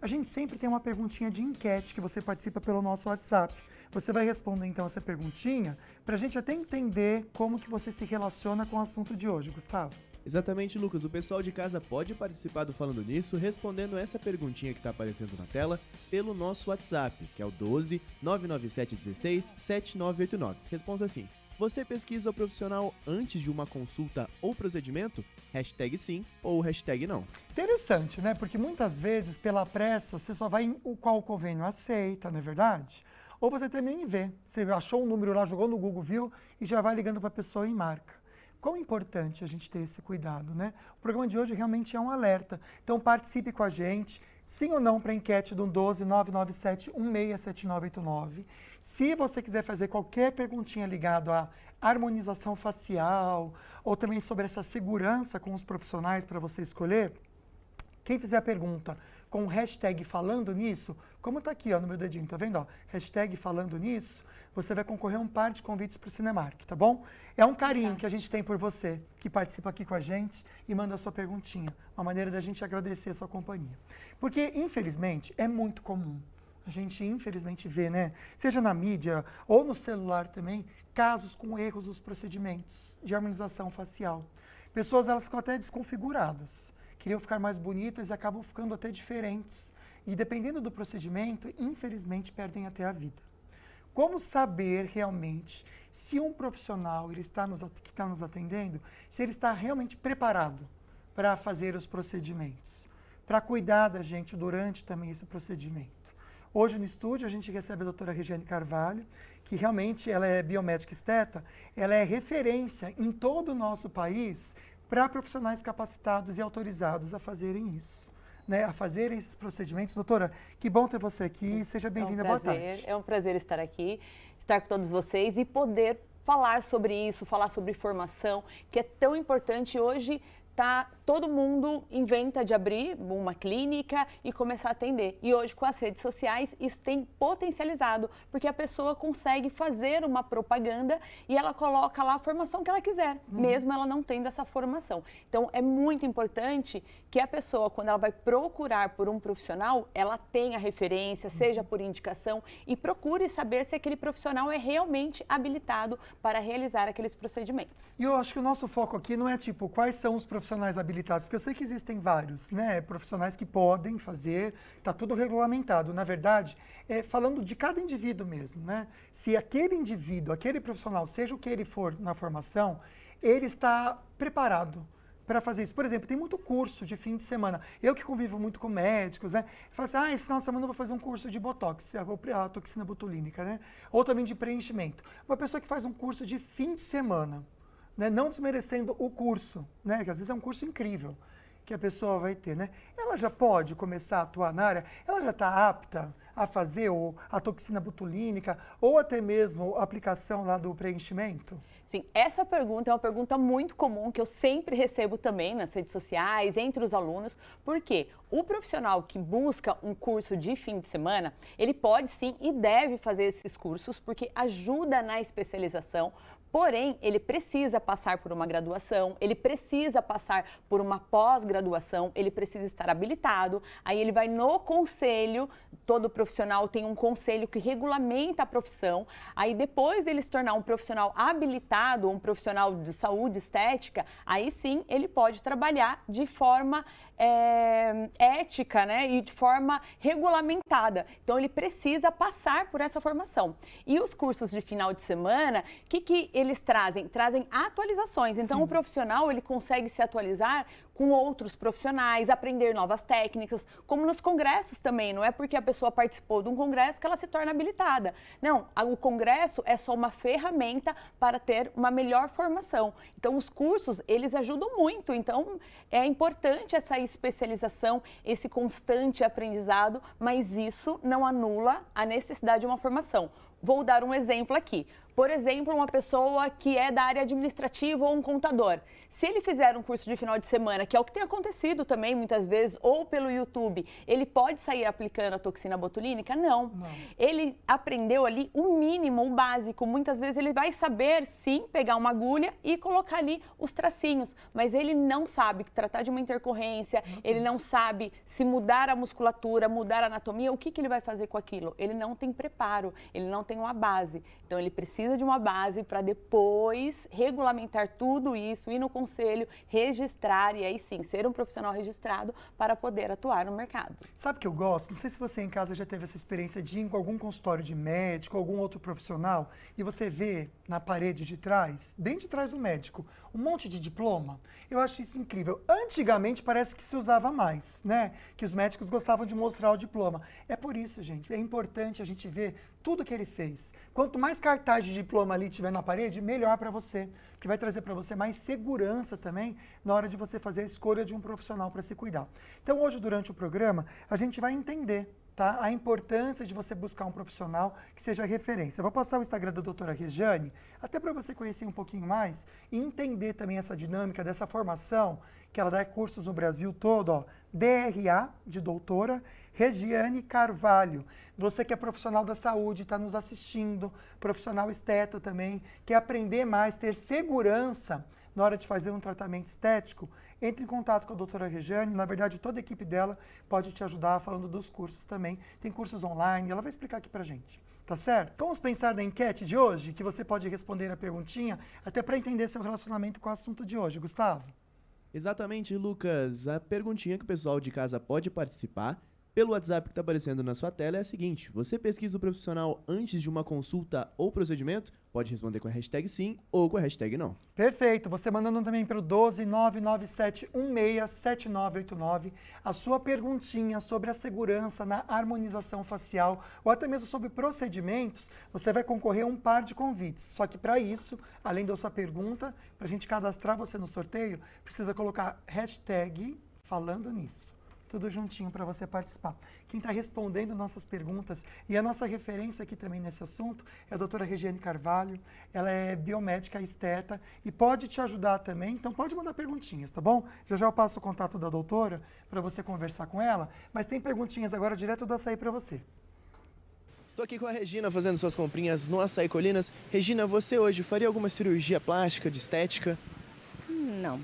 gente sempre tem uma perguntinha de enquete que você participa pelo nosso WhatsApp. Você vai responder então essa perguntinha para a gente até entender como que você se relaciona com o assunto de hoje, Gustavo. Exatamente, Lucas. O pessoal de casa pode participar do Falando Nisso respondendo essa perguntinha que está aparecendo na tela pelo nosso WhatsApp, que é o 12 997 16 7989. Responda assim: você pesquisa o profissional antes de uma consulta ou procedimento? Hashtag sim ou hashtag não. Interessante, né? Porque muitas vezes, pela pressa, você só vai em qual convênio aceita, não é verdade? Ou você também nem vê. Você achou um número lá, jogou no Google, viu, e já vai ligando para a pessoa e marca. Quão importante a gente ter esse cuidado, né? O programa de hoje realmente é um alerta. Então participe com a gente, sim ou não, para a enquete do 12 997 167989. Se você quiser fazer qualquer perguntinha ligada à harmonização facial ou também sobre essa segurança com os profissionais para você escolher, quem fizer a pergunta com o hashtag falando nisso, como está aqui ó, no meu dedinho, tá vendo? Ó, hashtag falando nisso, você vai concorrer a um par de convites para o Cinemark, tá bom? É um carinho que a gente tem por você, que participa aqui com a gente e manda a sua perguntinha. Uma maneira da gente agradecer a sua companhia. Porque, infelizmente, é muito comum. A gente, infelizmente, vê, né? Seja na mídia ou no celular também, casos com erros nos procedimentos de harmonização facial. Pessoas, elas ficam até desconfiguradas. Queriam ficar mais bonitas e acabam ficando até diferentes. E dependendo do procedimento, infelizmente, perdem até a vida. Como saber realmente se um profissional que está nos atendendo, se ele está realmente preparado para fazer os procedimentos, para cuidar da gente durante também esse procedimento? Hoje no estúdio a gente recebe a doutora Regiane Carvalho, que realmente ela é biomédica esteta, ela é referência em todo o nosso país para profissionais capacitados e autorizados a fazerem isso, né, a fazerem esses procedimentos. Doutora, que bom ter você aqui, seja bem-vinda, boa tarde. É um prazer estar aqui, estar com todos vocês e poder falar sobre isso, falar sobre formação, que é tão importante hoje. Todo mundo inventa de abrir uma clínica e começar a atender. E hoje, com as redes sociais, isso tem potencializado, porque a pessoa consegue fazer uma propaganda e ela coloca lá a formação que ela quiser, mesmo ela não tendo essa formação. Então, é muito importante que a pessoa, quando ela vai procurar por um profissional, ela tenha referência, seja por indicação, e procure saber se aquele profissional é realmente habilitado para realizar aqueles procedimentos. E eu acho que o nosso foco aqui não é tipo, quais são os profissionais habilitados, porque eu sei que existem vários, né, profissionais que podem fazer, está tudo regulamentado. Na verdade, falando de cada indivíduo mesmo, né, se aquele indivíduo, aquele profissional, seja o que ele for na formação, ele está preparado para fazer isso. Por exemplo, tem muito curso de fim de semana. Eu que convivo muito com médicos, né, falo assim, esse final de semana eu vou fazer um curso de botox, a toxina botulínica, né, ou também de preenchimento. Uma pessoa que faz um curso de fim de semana, né, não desmerecendo o curso, né, que às vezes é um curso incrível que a pessoa vai ter, né? Ela já pode começar a atuar na área? Ela já está apta a fazer a toxina botulínica ou até mesmo a aplicação lá do preenchimento? Sim, essa pergunta é uma pergunta muito comum que eu sempre recebo também nas redes sociais, entre os alunos, porque o profissional que busca um curso de fim de semana, ele pode sim e deve fazer esses cursos, porque ajuda na especialização. Porém, ele precisa passar por uma graduação, ele precisa passar por uma pós-graduação, ele precisa estar habilitado, aí ele vai no conselho, todo profissional tem um conselho que regulamenta a profissão, aí depois ele se tornar um profissional habilitado, um profissional de saúde estética, aí sim ele pode trabalhar de forma ética, né, e de forma regulamentada. Então, ele precisa passar por essa formação. E os cursos de final de semana, o que eles trazem? Trazem atualizações. Então, o profissional, ele consegue se atualizar com outros profissionais, aprender novas técnicas, como nos congressos também. Não é porque a pessoa participou de um congresso que ela se torna habilitada. Não, o congresso é só uma ferramenta para ter uma melhor formação. Então, os cursos, eles ajudam muito. Então, é importante essa especialização, esse constante aprendizado, mas isso não anula a necessidade de uma formação. Vou dar um exemplo aqui. Por exemplo, uma pessoa que é da área administrativa ou um contador. Se ele fizer um curso de final de semana, que é o que tem acontecido também muitas vezes, ou pelo YouTube, ele pode sair aplicando a toxina botulínica? Não. Ele aprendeu ali o mínimo, o básico. Muitas vezes ele vai saber, sim, pegar uma agulha e colocar ali os tracinhos, mas ele não sabe tratar de uma intercorrência, ele não sabe se mudar a musculatura, mudar a anatomia, o que ele vai fazer com aquilo? Ele não tem preparo, ele não tem uma base. Então, ele precisa de uma base para depois regulamentar tudo isso, ir no conselho, registrar e aí sim, ser um profissional registrado para poder atuar no mercado. Sabe o que eu gosto? Não sei se você em casa já teve essa experiência de ir em algum consultório de médico, algum outro profissional, e você vê na parede de trás, bem de trás do médico, um monte de diploma. Eu acho isso incrível. Antigamente parece que se usava mais, né? Que os médicos gostavam de mostrar o diploma. É por isso, gente, é importante a gente ver tudo que ele fez. Quanto mais cartaz de diploma ali tiver na parede, melhor para você, que vai trazer para você mais segurança também na hora de você fazer a escolha de um profissional para se cuidar. Então, hoje, durante o programa, a gente vai entender, tá, a importância de você buscar um profissional que seja referência. Eu vou passar o Instagram da doutora Regiane, até para você conhecer um pouquinho mais e entender também essa dinâmica dessa formação, que ela dá cursos no Brasil todo, ó, DRA, de doutora, Regiane Carvalho. Você que é profissional da saúde, está nos assistindo, profissional esteta também, quer aprender mais, ter segurança na hora de fazer um tratamento estético, entre em contato com a doutora Regiane. Na verdade, toda a equipe dela pode te ajudar falando dos cursos também. Tem cursos online, ela vai explicar aqui pra gente. Tá certo? Vamos pensar na enquete de hoje, que você pode responder a perguntinha, até para entender seu relacionamento com o assunto de hoje. Gustavo? Exatamente, Lucas. A perguntinha que o pessoal de casa pode participar pelo WhatsApp que está aparecendo na sua tela é a seguinte: você pesquisa o profissional antes de uma consulta ou procedimento? Pode responder com a hashtag sim ou com a hashtag não. Perfeito. Você mandando também para o 12997167989 a sua perguntinha sobre a segurança na harmonização facial ou até mesmo sobre procedimentos, você vai concorrer a um par de convites. Só que para isso, além da sua pergunta, para a gente cadastrar você no sorteio, precisa colocar hashtag falando nisso. Tudo juntinho para você participar. Quem está respondendo nossas perguntas e a nossa referência aqui também nesse assunto é a doutora Regiane Carvalho. Ela é biomédica esteta e pode te ajudar também, então pode mandar perguntinhas, tá bom? Já eu passo o contato da doutora para você conversar com ela, mas tem perguntinhas agora direto do Açaí para você. Estou aqui com a Regina fazendo suas comprinhas no Açaí Colinas. Regina, você hoje faria alguma cirurgia plástica, de estética? Não.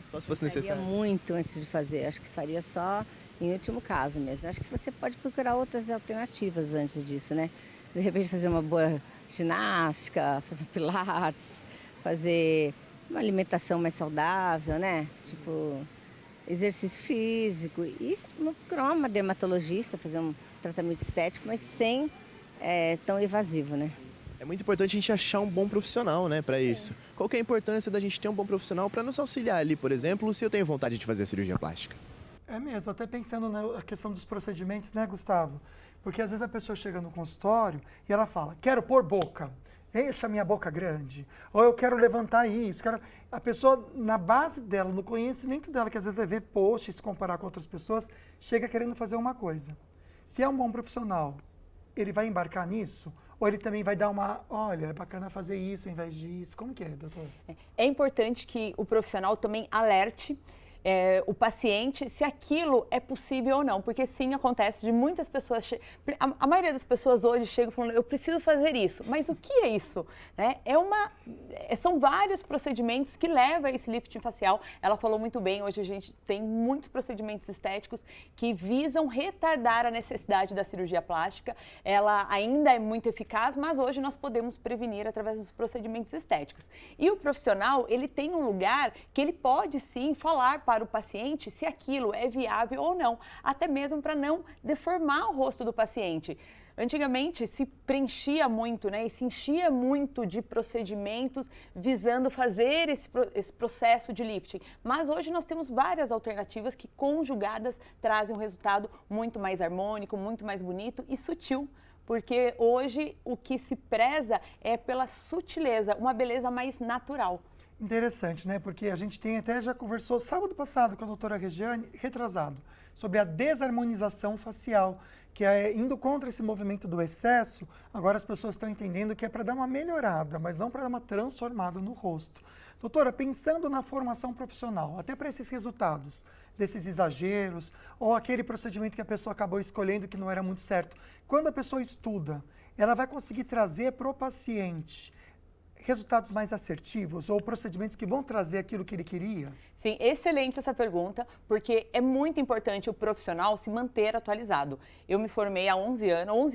Só se fosse Faria necessário. muito antes de fazer. Acho que faria só em último caso mesmo. Acho que você pode procurar outras alternativas antes disso, né? De repente fazer uma boa ginástica, fazer pilates, fazer uma alimentação mais saudável, né? Tipo, exercício físico. E procurar uma dermatologista, fazer um tratamento estético, mas sem tão evasivo, né? É muito importante a gente achar um bom profissional, né, para isso. Qual que é a importância da gente ter um bom profissional para nos auxiliar ali, por exemplo, se eu tenho vontade de fazer a cirurgia plástica? É mesmo, até pensando na questão dos procedimentos, né, Gustavo? Porque às vezes a pessoa chega no consultório e ela fala, quero pôr boca, encha minha boca grande, ou eu quero levantar isso, quero... A pessoa, na base dela, no conhecimento dela, que às vezes vai ver posts, se comparar com outras pessoas, chega querendo fazer uma coisa. Se é um bom profissional, ele vai embarcar nisso? Ou ele também vai dar uma, olha, é bacana fazer isso ao invés disso? Como que é, doutor? É importante que o profissional também alerte o paciente se aquilo é possível ou não, porque sim, acontece de muitas pessoas, a maioria das pessoas hoje chegam falando, eu preciso fazer isso, mas o que é isso? Né? São vários procedimentos que levam a esse lifting facial. Ela falou muito bem, hoje a gente tem muitos procedimentos estéticos que visam retardar a necessidade da cirurgia plástica. Ela ainda é muito eficaz, mas hoje nós podemos prevenir através dos procedimentos estéticos. E o profissional, ele tem um lugar que ele pode sim falar para o paciente se aquilo é viável ou não, até mesmo para não deformar o rosto do paciente. Antigamente se preenchia muito, né, e se enchia muito de procedimentos visando fazer esse processo de lifting. Mas hoje nós temos várias alternativas que conjugadas trazem um resultado muito mais harmônico, muito mais bonito e sutil. Porque hoje o que se preza é pela sutileza, uma beleza mais natural. Interessante, né? Porque a gente tem até já conversou sábado passado com a doutora Regiane, retrasado, sobre a desarmonização facial, que é indo contra esse movimento do excesso. Agora as pessoas estão entendendo que é para dar uma melhorada, mas não para dar uma transformada no rosto. Doutora, pensando na formação profissional, até para esses resultados, desses exageros, ou aquele procedimento que a pessoa acabou escolhendo que não era muito certo, quando a pessoa estuda, ela vai conseguir trazer para o paciente resultados mais assertivos ou procedimentos que vão trazer aquilo que ele queria? Sim, excelente essa pergunta, porque é muito importante o profissional se manter atualizado. Eu me formei há 11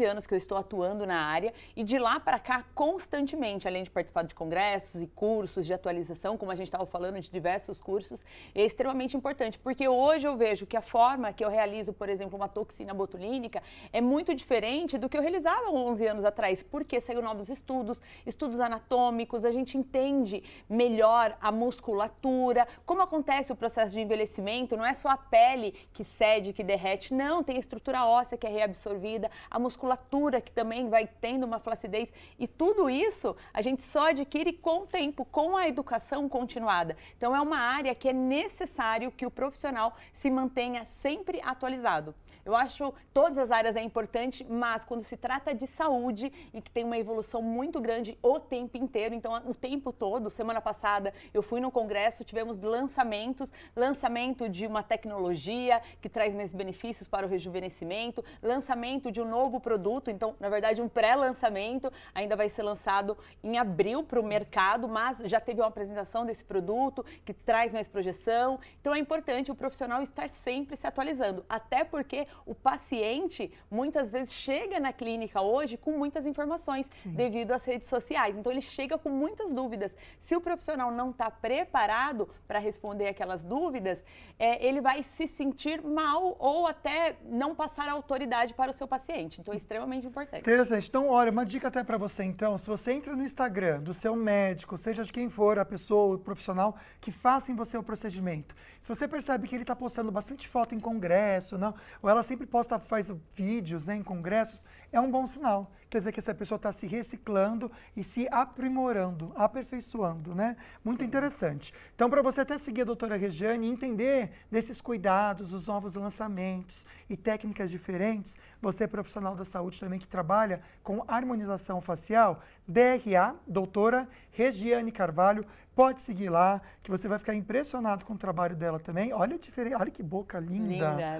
anos que eu estou atuando na área e de lá para cá, constantemente, além de participar de congressos e cursos de atualização, como a gente estava falando de diversos cursos, é extremamente importante, porque hoje eu vejo que a forma que eu realizo, por exemplo, uma toxina botulínica é muito diferente do que eu realizava há 11 anos atrás, porque saiu novos estudos anatômicos, a gente entende melhor a musculatura, como acontece o processo de envelhecimento, não é só a pele que cede, que derrete, não, tem a estrutura óssea que é reabsorvida, a musculatura que também vai tendo uma flacidez e tudo isso a gente só adquire com o tempo, com a educação continuada. Então é uma área que é necessário que o profissional se mantenha sempre atualizado. Eu acho todas as áreas é importante, mas quando se trata de saúde e que tem uma evolução muito grande o tempo inteiro, então o tempo todo, semana passada eu fui no congresso, tivemos lançamento de uma tecnologia que traz mais benefícios para o rejuvenescimento, lançamento de um novo produto, então na verdade um pré-lançamento, ainda vai ser lançado em abril para o mercado, mas já teve uma apresentação desse produto que traz mais projeção, então é importante o profissional estar sempre se atualizando, até porque o paciente muitas vezes chega na clínica hoje com muitas informações devido às redes sociais. Então ele chega com muitas dúvidas. Se o profissional não está preparado para responder aquelas dúvidas, ele vai se sentir mal ou até não passar a autoridade para o seu paciente. Então é extremamente importante. Interessante. Então, olha, uma dica até para você então, se você entra no Instagram do seu médico, seja de quem for a pessoa, o profissional, que faça em você o procedimento. Se você percebe que ele está postando bastante foto em congresso, não, ou ela sempre faz vídeos, né, em congressos, é um bom sinal. Quer dizer que essa pessoa está se reciclando e se aprimorando, aperfeiçoando, né? Muito interessante. Então, para você até seguir a doutora Regiane e entender desses cuidados, os novos lançamentos e técnicas diferentes, você é profissional da saúde também que trabalha com harmonização facial, DRA, doutora Regiane Carvalho, pode seguir lá, que você vai ficar impressionado com o trabalho dela também. Olha que boca linda. Linda, né?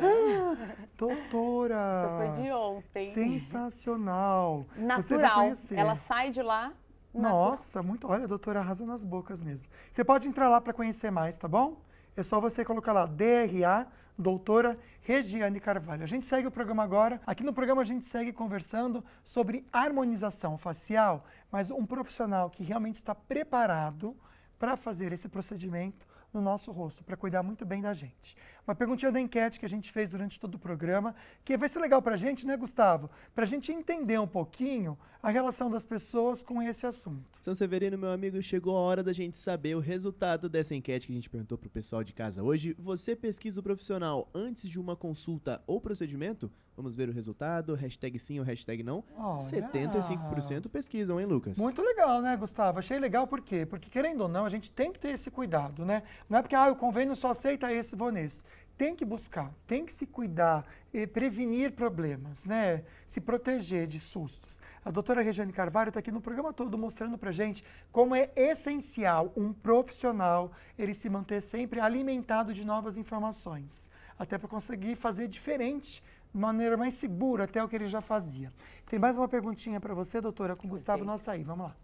Doutora! Essa foi de ontem. Sensacional. Natural. Você vai conhecer. Ela sai de lá. Nossa, muito. Olha, a doutora arrasa nas bocas mesmo. Você pode entrar lá para conhecer mais, tá bom? É só você colocar lá, DRA, doutora Regiane Carvalho. A gente segue o programa agora. Aqui no programa a gente segue conversando sobre harmonização facial, mas um profissional que realmente está preparado para fazer esse procedimento no nosso rosto, para cuidar muito bem da gente. Uma perguntinha da enquete que a gente fez durante todo o programa, que vai ser legal para a gente, né, Gustavo? Para a gente entender um pouquinho a relação das pessoas com esse assunto. São Severino, meu amigo, chegou a hora da gente saber o resultado dessa enquete que a gente perguntou pro pessoal de casa hoje. Você pesquisa o profissional antes de uma consulta ou procedimento? Vamos ver o resultado, hashtag sim ou hashtag não. Olha. 75% pesquisam, hein, Lucas? Muito legal, né, Gustavo? Achei legal por quê? Porque, querendo ou não, a gente tem que ter esse cuidado, né? Não é porque o convênio só aceita esse, vou nesse. Tem que buscar, tem que se cuidar, prevenir problemas, né? Se proteger de sustos. A doutora Regiane Carvalho está aqui no programa todo mostrando pra gente como é essencial um profissional ele se manter sempre alimentado de novas informações, até para conseguir fazer diferente, de maneira mais segura até o que ele já fazia. Tem mais uma perguntinha para você, doutora, com o Gustavo no Açaí. Vamos lá.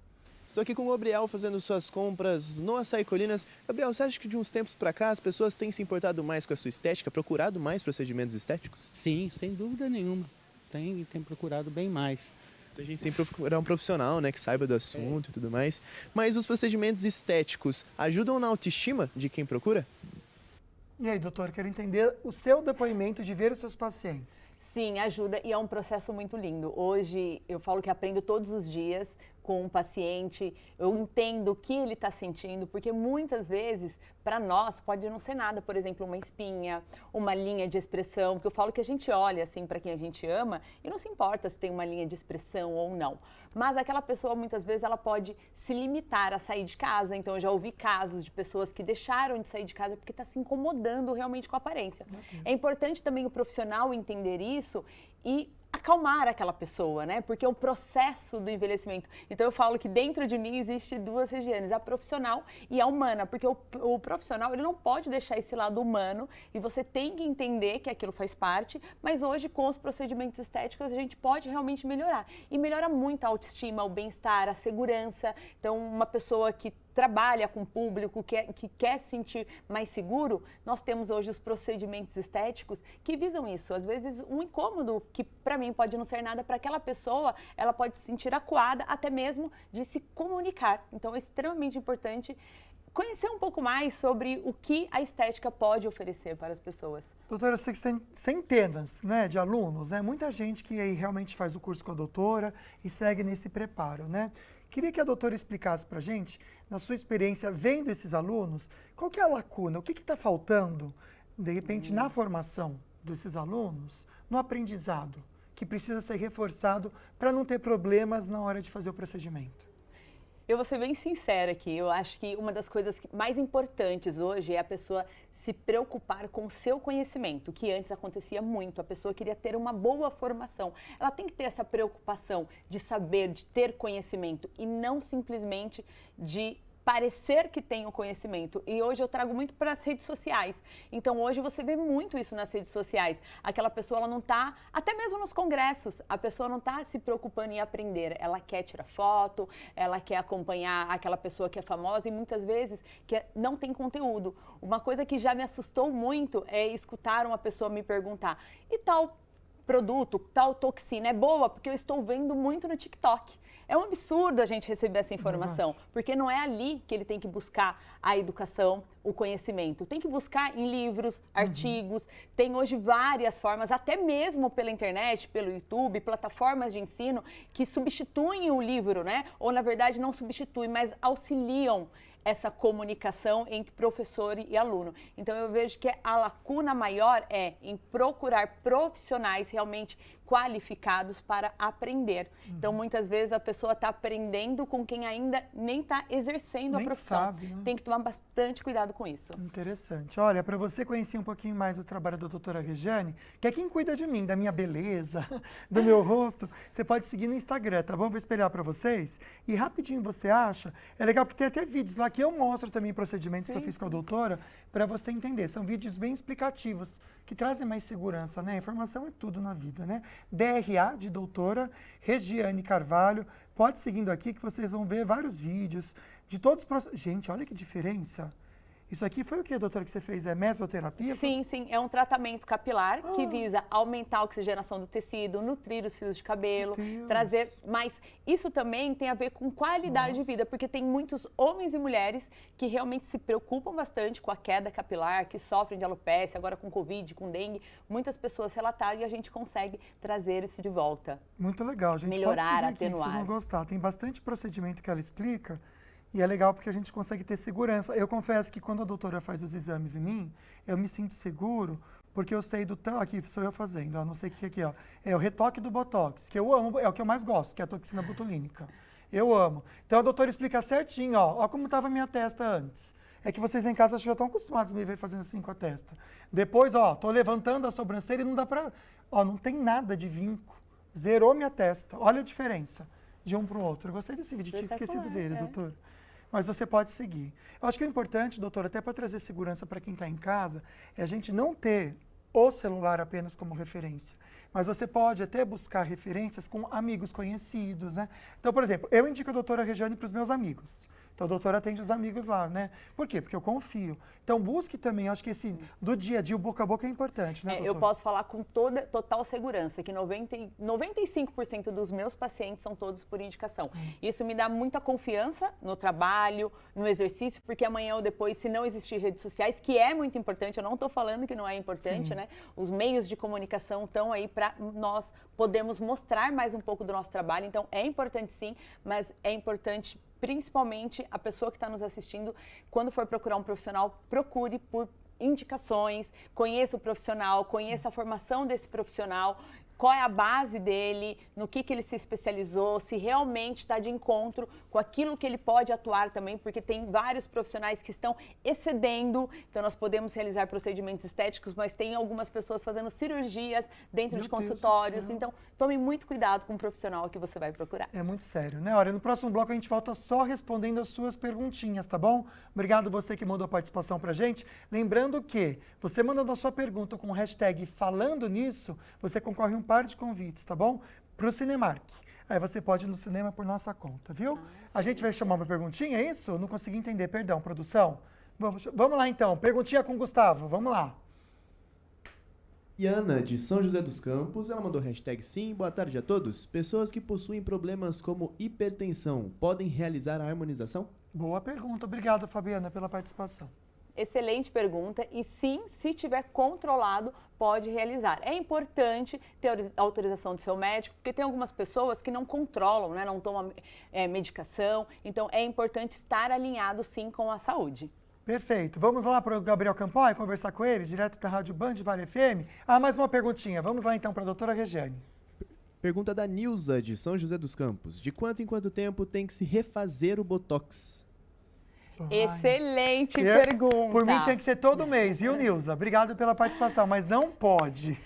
Estou aqui com o Gabriel fazendo suas compras no Açaí Colinas. Gabriel, você acha que de uns tempos para cá as pessoas têm se importado mais com a sua estética, procurado mais procedimentos estéticos? Sim, sem dúvida nenhuma. Tem procurado bem mais. A gente sempre procurar um profissional, né, que saiba do assunto e tudo mais. Mas os procedimentos estéticos ajudam na autoestima de quem procura? E aí, doutor, quero entender o seu depoimento de ver os seus pacientes. Sim, ajuda e é um processo muito lindo. Hoje eu falo que aprendo todos os dias com o paciente, eu entendo o que ele está sentindo, porque muitas vezes, para nós, pode não ser nada, por exemplo, uma espinha, uma linha de expressão, porque eu falo que a gente olha assim para quem a gente ama e não se importa se tem uma linha de expressão ou não. Mas aquela pessoa, muitas vezes, ela pode se limitar a sair de casa. Então, eu já ouvi casos de pessoas que deixaram de sair de casa porque está se incomodando realmente com a aparência. É importante também o profissional entender isso e acalmar aquela pessoa, né? Porque é o processo do envelhecimento. Então, eu falo que dentro de mim existe duas regiões, a profissional e a humana, porque o profissional, ele não pode deixar esse lado humano e você tem que entender que aquilo faz parte, mas hoje, com os procedimentos estéticos, a gente pode realmente melhorar. E melhora muito a autoestima, o bem-estar, a segurança. Então, uma pessoa que trabalha com o público, que quer se sentir mais seguro, nós temos hoje os procedimentos estéticos que visam isso. Às vezes, um incômodo que para mim pode não ser nada, para aquela pessoa, ela pode se sentir acuada até mesmo de se comunicar. Então, é extremamente importante conhecer um pouco mais sobre o que a estética pode oferecer para as pessoas. Doutora, eu sei que você tem centenas, né, de alunos, né? Muita gente que aí realmente faz o curso com a doutora e segue nesse preparo, né? Queria que a doutora explicasse para a gente, na sua experiência vendo esses alunos, qual que é a lacuna, o que está faltando, de repente, na formação desses alunos, no aprendizado, que precisa ser reforçado para não ter problemas na hora de fazer o procedimento. Eu vou ser bem sincera aqui, eu acho que uma das coisas mais importantes hoje é a pessoa se preocupar com o seu conhecimento, que antes acontecia muito, a pessoa queria ter uma boa formação. Ela tem que ter essa preocupação de saber, de ter conhecimento e não simplesmente de parecer que tem o conhecimento. E hoje eu trago muito para as redes sociais. Então hoje você vê muito isso nas redes sociais. Aquela pessoa, ela não está, até mesmo nos congressos, a pessoa não está se preocupando em aprender. Ela quer tirar foto, ela quer acompanhar aquela pessoa que é famosa e muitas vezes não tem conteúdo. Uma coisa que já me assustou muito é escutar uma pessoa me perguntar: e tal produto, tal toxina é boa? Porque eu estou vendo muito no TikTok. É um absurdo a gente receber essa informação, porque não é ali que ele tem que buscar a educação, o conhecimento. Tem que buscar em livros, artigos, tem hoje várias formas, até mesmo pela internet, pelo YouTube, plataformas de ensino que substituem o livro, né? Ou, na verdade, não substituem, mas auxiliam essa comunicação entre professor e aluno. Então, eu vejo que a lacuna maior é em procurar profissionais realmente qualificados para aprender. Então, muitas vezes a pessoa está aprendendo com quem ainda nem está exercendo Nem a profissão. sabe, né? Tem que tomar bastante cuidado com isso. Interessante. Olha, para você conhecer um pouquinho mais o trabalho da doutora Regiane, que é quem cuida de mim, da minha beleza, do meu rosto, você pode seguir no Instagram, tá bom? Vou espelhar para vocês. E rapidinho você acha, é legal porque tem até vídeos lá que eu mostro também procedimentos que eu fiz com a doutora, para você entender. São vídeos bem explicativos, que trazem mais segurança, né? Informação é tudo na vida, né? DRA, de doutora Regiane Carvalho. Pode seguindo aqui que vocês vão ver vários vídeos de todos os processos. Gente, olha que diferença. Isso aqui foi o que, doutora, que você fez? É mesoterapia? Sim, sim. É um tratamento capilar que visa aumentar a oxigenação do tecido, nutrir os fios de cabelo, trazer mais. Isso também tem a ver com qualidade de vida, porque tem muitos homens e mulheres que realmente se preocupam bastante com a queda capilar, que sofrem de alopecia, agora com Covid, com dengue. Muitas pessoas relataram e a gente consegue trazer isso de volta. Muito legal, gente. Melhorar, pode seguir aqui, atenuar. que vocês vão gostar. Tem bastante procedimento que ela explica. E é legal porque a gente consegue ter segurança. Eu confesso que quando a doutora faz os exames em mim, eu me sinto seguro, porque eu sei do... Aqui, sou eu fazendo, ó, não sei o que é aqui, ó. É o retoque do Botox, que eu amo, é o que eu mais gosto, que é a toxina botulínica. Eu amo. Então a doutora explica certinho, ó como estava a minha testa antes. É que vocês em casa acho que já estão acostumados a me ver fazendo assim com a testa. Depois, ó, tô levantando a sobrancelha e não dá pra... Ó, não tem nada de vinco. Zerou minha testa. Olha a diferença de um para o outro. Eu gostei desse vídeo, tinha esquecido dele, doutora. Mas você pode seguir. Eu acho que é importante, doutora, até para trazer segurança para quem está em casa, é a gente não ter o celular apenas como referência. Mas você pode até buscar referências com amigos conhecidos, né? Então, por exemplo, eu indico a doutora Regiane para os meus amigos. Então, o doutor atende os amigos lá, né? Por quê? Porque eu confio. Então, busque também, acho que esse do dia a dia, o boca a boca é importante, né, doutor? Eu posso falar com total segurança que 95% dos meus pacientes são todos por indicação. Isso me dá muita confiança no trabalho, no exercício, porque amanhã ou depois, se não existir redes sociais, que é muito importante, eu não estou falando que não é importante, Sim. né? Os meios de comunicação estão aí para nós podermos mostrar mais um pouco do nosso trabalho. Então, é importante sim, mas é importante principalmente a pessoa que está nos assistindo, quando for procurar um profissional, procure por indicações, conheça o profissional, conheça a formação desse profissional, qual é a base dele, no que ele se especializou, se realmente está de encontro com aquilo que ele pode atuar também, porque tem vários profissionais que estão excedendo, então nós podemos realizar procedimentos estéticos, mas tem algumas pessoas fazendo cirurgias dentro de consultórios, então tome muito cuidado com o profissional que você vai procurar. É muito sério, né? Olha, no próximo bloco a gente volta só respondendo as suas perguntinhas, tá bom? Obrigado você que mandou a participação pra gente. Lembrando que você mandando a sua pergunta com o hashtag falando nisso, você concorre a um par de convites, tá bom? Pro Cinemark. Aí você pode ir no cinema por nossa conta, viu? A gente vai chamar uma perguntinha, é isso? Não consegui entender, perdão, produção. Vamos lá então, perguntinha com o Gustavo, vamos lá. E Ana, de São José dos Campos, ela mandou hashtag sim, boa tarde a todos. Pessoas que possuem problemas como hipertensão podem realizar a harmonização? Boa pergunta, obrigado Fabiana pela participação. Excelente pergunta e sim, se tiver controlado, pode realizar. É importante ter a autorização do seu médico, porque tem algumas pessoas que não controlam, né, não tomam medicação, então é importante estar alinhado sim com a saúde. Perfeito. Vamos lá para o Gabriel Campoy conversar com ele, direto da Rádio Band, Vale FM. Ah, mais uma perguntinha. Vamos lá então para a doutora Regiane. Pergunta da Nilza, de São José dos Campos. De quanto em quanto tempo tem que se refazer o Botox? Excelente pergunta. Por mim tinha que ser todo mês, viu, Nilza? Obrigado pela participação, mas não pode.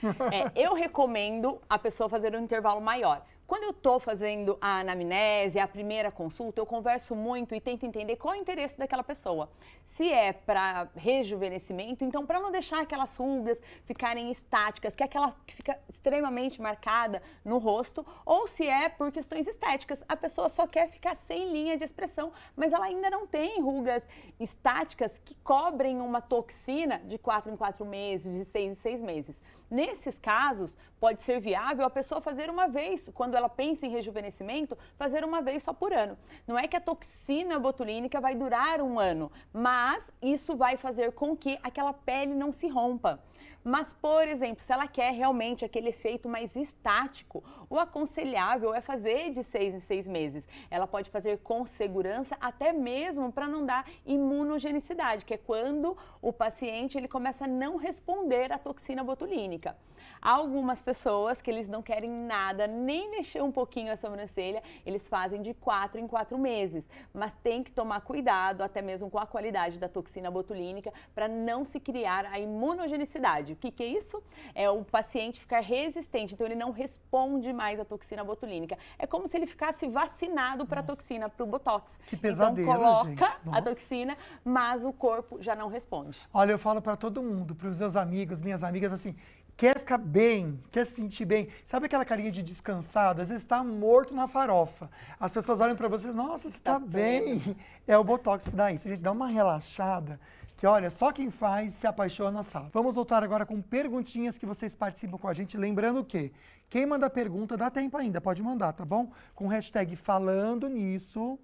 Eu recomendo a pessoa fazer um intervalo maior. Quando eu estou fazendo a anamnese, a primeira consulta, eu converso muito e tento entender qual é o interesse daquela pessoa. Se é para rejuvenescimento, então para não deixar aquelas rugas ficarem estáticas, que é aquela que fica extremamente marcada no rosto, ou se é por questões estéticas, a pessoa só quer ficar sem linha de expressão, mas ela ainda não tem rugas estáticas que cobrem uma toxina de 4 em 4 meses, de 6 em 6 meses. Nesses casos, pode ser viável a pessoa fazer uma vez, quando ela pensa em rejuvenescimento, fazer uma vez só por ano. Não é que a toxina botulínica vai durar um ano, mas isso vai fazer com que aquela pele não se rompa. Mas, por exemplo, se ela quer realmente aquele efeito mais estático, o aconselhável é fazer de 6 em 6 meses. Ela pode fazer com segurança, até mesmo para não dar imunogenicidade, que é quando o paciente ele começa a não responder à toxina botulínica. Há algumas pessoas que eles não querem nada, nem mexer um pouquinho a sobrancelha, eles fazem de 4 em 4 meses. Mas tem que tomar cuidado, até mesmo com a qualidade da toxina botulínica, para não se criar a imunogenicidade. O que é isso? É o paciente ficar resistente, então ele não responde mais à toxina botulínica. É como se ele ficasse vacinado para a toxina, para o Botox. Que pesadelo, então coloca gente. a toxina, mas o corpo já não responde. Olha, eu falo para todo mundo, para os meus amigos, minhas amigas, assim, quer ficar bem, quer se sentir bem, sabe aquela carinha de descansado? Às vezes está morto na farofa. As pessoas olham para você, nossa, você está bem. É o Botox que dá isso. A gente dá uma relaxada, que olha, só quem faz se apaixona sabe. Vamos voltar agora com perguntinhas que vocês participam com a gente. Lembrando que quem manda pergunta, dá tempo ainda, pode mandar, tá bom? Com o hashtag falando nisso,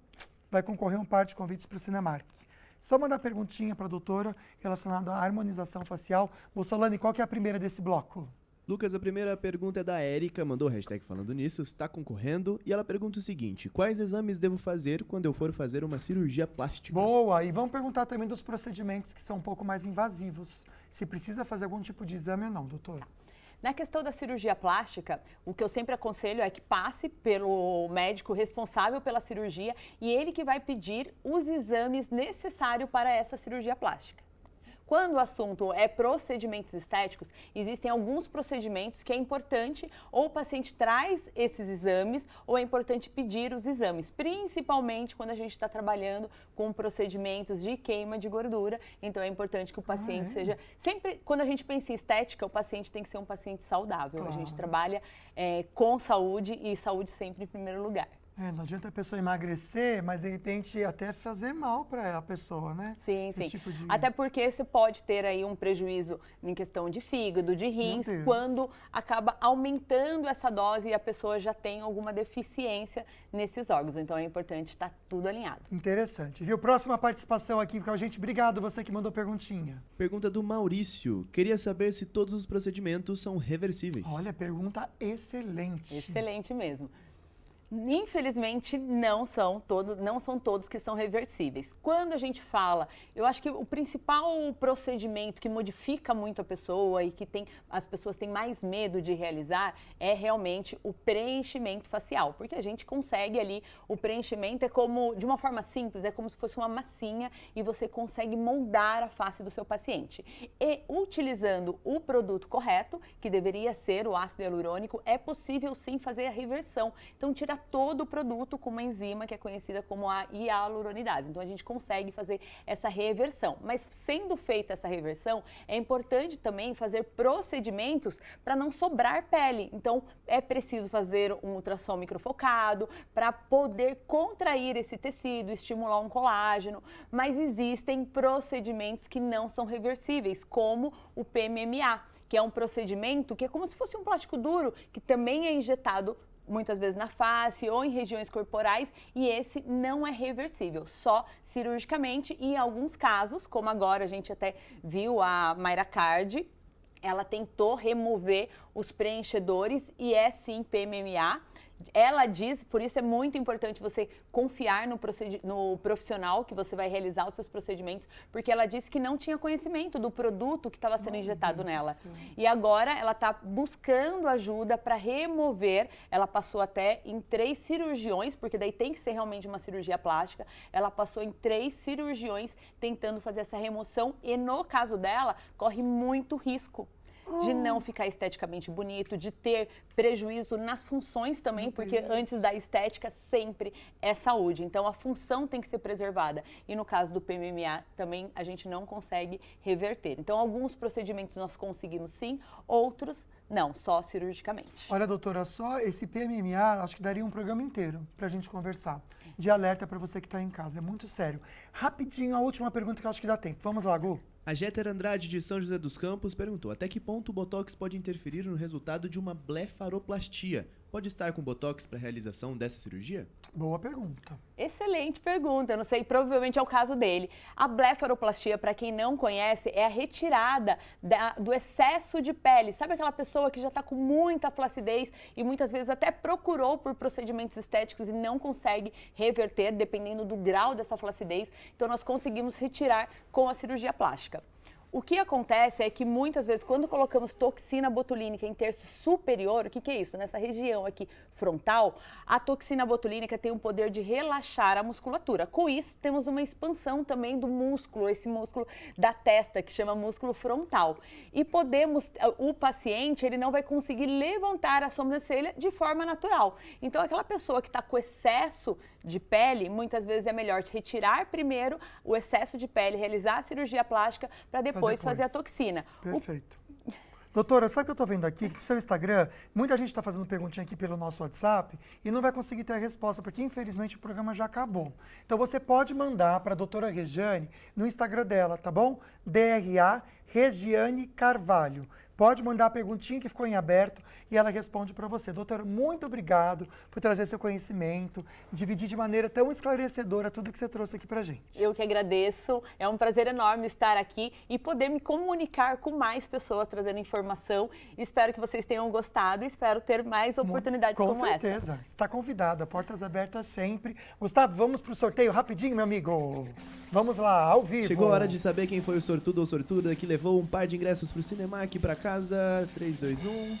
vai concorrer um par de convites para o Cinemark. Só mandar perguntinha para a doutora relacionada à harmonização facial. Solane, qual que é a primeira desse bloco? Lucas, a primeira pergunta é da Érica, mandou hashtag falando nisso, está concorrendo, e ela pergunta o seguinte: quais exames devo fazer quando eu for fazer uma cirurgia plástica? Boa! E vamos perguntar também dos procedimentos que são um pouco mais invasivos. Se precisa fazer algum tipo de exame ou não, doutor? Na questão da cirurgia plástica, o que eu sempre aconselho é que passe pelo médico responsável pela cirurgia e ele que vai pedir os exames necessários para essa cirurgia plástica. Quando o assunto é procedimentos estéticos, existem alguns procedimentos que é importante ou o paciente traz esses exames ou é importante pedir os exames, principalmente quando a gente está trabalhando com procedimentos de queima de gordura. Então é importante que o paciente seja... Sempre, quando a gente pensa em estética, o paciente tem que ser um paciente saudável. Claro. A gente trabalha com saúde e saúde sempre em primeiro lugar. Não adianta a pessoa emagrecer, mas de repente até fazer mal para a pessoa, né? Sim, Esse sim. tipo de- Até porque você pode ter aí um prejuízo em questão de fígado, de rins, Deus. quando acaba aumentando essa dose e a pessoa já tem alguma deficiência nesses órgãos. Então é importante estar tudo alinhado. Interessante, viu? Próxima participação aqui com a gente. Obrigado, você que mandou perguntinha. Pergunta do Maurício. Queria saber se todos os procedimentos são reversíveis. Olha, pergunta excelente. Excelente mesmo. Infelizmente, não são todos que são reversíveis. Quando a gente fala, eu acho que o principal procedimento que modifica muito a pessoa e que as pessoas têm mais medo de realizar é realmente o preenchimento facial, porque a gente consegue ali, o preenchimento é como, de uma forma simples, é como se fosse uma massinha e você consegue moldar a face do seu paciente. E utilizando o produto correto, que deveria ser o ácido hialurônico, é possível sim fazer a reversão. Então, tirar todo o produto com uma enzima que é conhecida como a hialuronidase. Então, a gente consegue fazer essa reversão. Mas, sendo feita essa reversão, é importante também fazer procedimentos para não sobrar pele. Então, é preciso fazer um ultrassom microfocado para poder contrair esse tecido, estimular um colágeno. Mas existem procedimentos que não são reversíveis, como o PMMA, que é um procedimento que é como se fosse um plástico duro, que também é injetado muitas vezes na face ou em regiões corporais, e esse não é reversível, só cirurgicamente, e em alguns casos, como agora a gente até viu a Mayra Card, ela tentou remover os preenchedores e é sim PMMA. Ela diz, por isso é muito importante você confiar no profissional que você vai realizar os seus procedimentos, porque ela disse que não tinha conhecimento do produto que estava sendo injetado nela. E agora ela está buscando ajuda para remover, ela passou até em 3 cirurgiões, porque daí tem que ser realmente uma cirurgia plástica, ela passou em 3 cirurgiões tentando fazer essa remoção e no caso dela, corre muito risco de não ficar esteticamente bonito, de ter prejuízo nas funções também, porque antes da estética sempre é saúde. Então, a função tem que ser preservada. E no caso do PMMA, também a gente não consegue reverter. Então, alguns procedimentos nós conseguimos sim, outros não, só cirurgicamente. Olha, doutora, só esse PMMA, acho que daria um programa inteiro para a gente conversar. De alerta para você que está em casa, é muito sério. Rapidinho, a última pergunta que eu acho que dá tempo. Vamos lá, Gu. A Jéter Andrade, de São José dos Campos, perguntou: até que ponto o Botox pode interferir no resultado de uma blefaroplastia? Pode estar com Botox para a realização dessa cirurgia? Boa pergunta. Excelente pergunta, eu não sei, provavelmente é o caso dele. A blefaroplastia, para quem não conhece, é a retirada do excesso de pele. Sabe aquela pessoa que já está com muita flacidez e muitas vezes até procurou por procedimentos estéticos e não consegue reverter, dependendo do grau dessa flacidez. Então, nós conseguimos retirar com a cirurgia plástica. O que acontece é que muitas vezes, quando colocamos toxina botulínica em terço superior, o que é isso? Nessa região aqui frontal, a toxina botulínica tem o poder de relaxar a musculatura. Com isso, temos uma expansão também do músculo, esse músculo da testa, que chama músculo frontal. E o paciente, ele não vai conseguir levantar a sobrancelha de forma natural. Então, aquela pessoa que está com excesso de pele, muitas vezes é melhor retirar primeiro o excesso de pele, realizar a cirurgia plástica para depois fazer a toxina. Perfeito. Doutora, sabe o que eu estou vendo aqui? Que no seu Instagram, muita gente está fazendo perguntinha aqui pelo nosso WhatsApp e não vai conseguir ter a resposta, porque infelizmente o programa já acabou. Então você pode mandar para a doutora Regiane no Instagram dela, tá bom? DRA Regiane Carvalho. Pode mandar a perguntinha que ficou em aberto e ela responde para você. Doutora, muito obrigado por trazer seu conhecimento, dividir de maneira tão esclarecedora tudo que você trouxe aqui para gente. Eu que agradeço, é um prazer enorme estar aqui e poder me comunicar com mais pessoas, trazendo informação. Espero que vocês tenham gostado e espero ter mais oportunidades como essa. Com certeza, está convidada, portas abertas sempre. Gustavo, vamos para o sorteio rapidinho, meu amigo. Vamos lá, ao vivo. Chegou a hora de saber quem foi o sortudo ou sortuda que levou um par de ingressos para o Cinemark para casa. 3, 2, 1...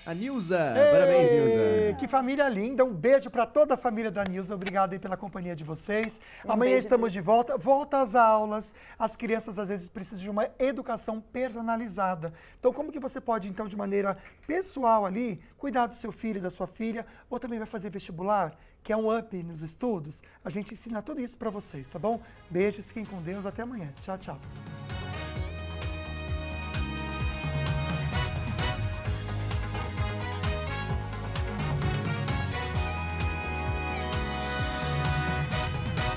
A Nilza. Parabéns, Nilza. Que família linda. Um beijo para toda a família da Nilza. Obrigado aí pela companhia de vocês. Amanhã estamos de volta. Volta às aulas. As crianças às vezes precisam de uma educação personalizada. Então, como que você pode, então, de maneira pessoal ali, cuidar do seu filho e da sua filha, ou também vai fazer vestibular, que é um up nos estudos? A gente ensina tudo isso para vocês, tá bom? Beijos, fiquem com Deus. Até amanhã. Tchau, tchau.